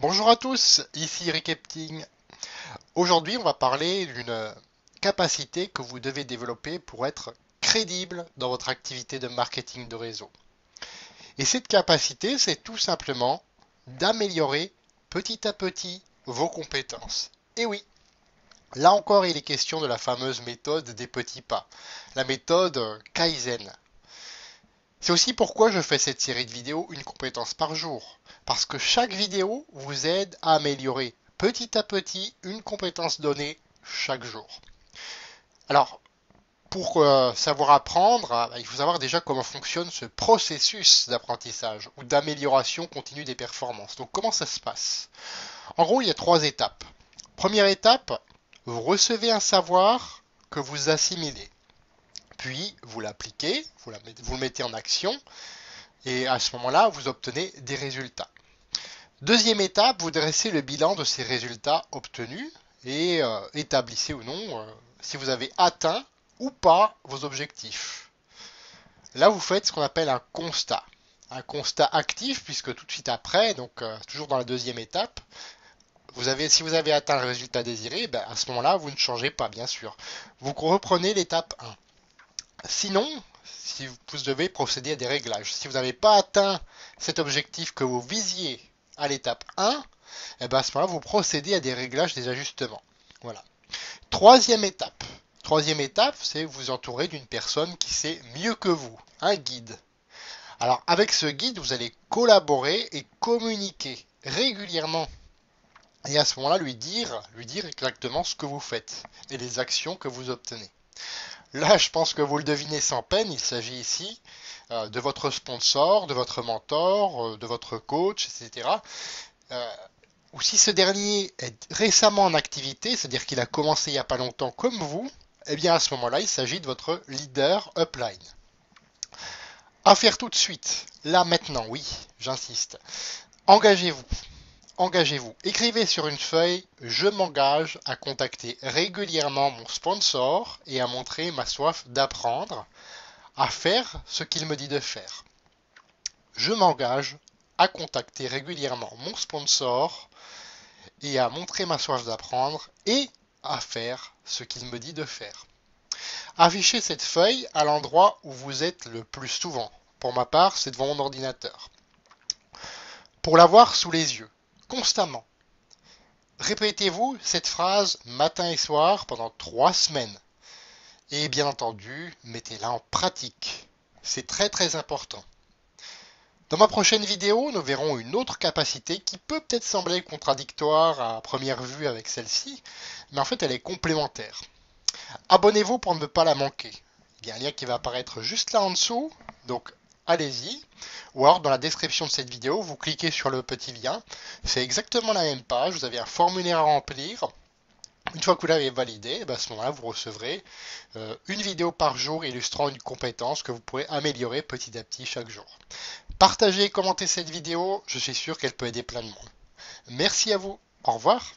Bonjour à tous, ici Rick Epting. Aujourd'hui, on va parler d'une capacité que vous devez développer pour être crédible dans votre activité de marketing de réseau. Et cette capacité, c'est tout simplement d'améliorer petit à petit vos compétences. Et oui, là encore, il est question de la fameuse méthode des petits pas, la méthode Kaizen. C'est aussi pourquoi je fais cette série de vidéos une compétence par jour. Parce que chaque vidéo vous aide à améliorer petit à petit une compétence donnée chaque jour. Alors, pour savoir apprendre, il faut savoir déjà comment fonctionne ce processus d'apprentissage ou d'amélioration continue des performances. Donc, comment ça se passe? En gros, il y a trois étapes. Première étape, vous recevez un savoir que vous assimilez. Puis, vous l'appliquez, vous le mettez en action. Et à ce moment-là, vous obtenez des résultats. Deuxième étape, vous dressez le bilan de ces résultats obtenus et établissez ou non si vous avez atteint ou pas vos objectifs. Là, vous faites ce qu'on appelle un constat. Un constat actif, puisque tout de suite après, donc toujours dans la deuxième étape, si vous avez atteint le résultat désiré, ben, à ce moment-là, vous ne changez pas, bien sûr. Vous reprenez l'étape 1. Sinon, si vous devez procéder à des réglages, si vous n'avez pas atteint cet objectif que vous visiez à l'étape 1, et bien à ce moment-là, vous procédez à des réglages, des ajustements. Voilà. Troisième étape. Troisième étape, c'est vous entourer d'une personne qui sait mieux que vous, un guide. Alors avec ce guide, vous allez collaborer et communiquer régulièrement. Et à ce moment-là, lui dire exactement ce que vous faites et les actions que vous obtenez. Là, je pense que vous le devinez sans peine, il s'agit ici de votre sponsor, de votre mentor, de votre coach, etc. Euh, ou si ce dernier est récemment en activité, c'est-à-dire qu'il a commencé il n'y a pas longtemps comme vous, eh bien à ce moment-là, il s'agit de votre leader upline. À faire tout de suite, là maintenant, oui, j'insiste. Engagez-vous. Engagez-vous. Écrivez sur une feuille, je m'engage à contacter régulièrement mon sponsor et à montrer ma soif d'apprendre, à faire ce qu'il me dit de faire. Je m'engage à contacter régulièrement mon sponsor et à montrer ma soif d'apprendre et à faire ce qu'il me dit de faire. Affichez cette feuille à l'endroit où vous êtes le plus souvent. Pour ma part, c'est devant mon ordinateur. Pour l'avoir sous les yeux, constamment. Répétez-vous cette phrase matin et soir pendant 3 semaines. Et bien entendu, mettez-la en pratique. C'est très très important. Dans ma prochaine vidéo, nous verrons une autre capacité qui peut peut-être sembler contradictoire à première vue avec celle-ci, mais en fait elle est complémentaire. Abonnez-vous pour ne pas la manquer. Il y a un lien qui va apparaître juste là en dessous, donc allez-y. Ou alors dans la description de cette vidéo, vous cliquez sur le petit lien. C'est exactement la même page, vous avez un formulaire à remplir. Une fois que vous l'avez validé, à ce moment-là, vous recevrez une vidéo par jour illustrant une compétence que vous pourrez améliorer petit à petit chaque jour. Partagez et commentez cette vidéo, je suis sûr qu'elle peut aider plein de monde. Merci à vous, au revoir.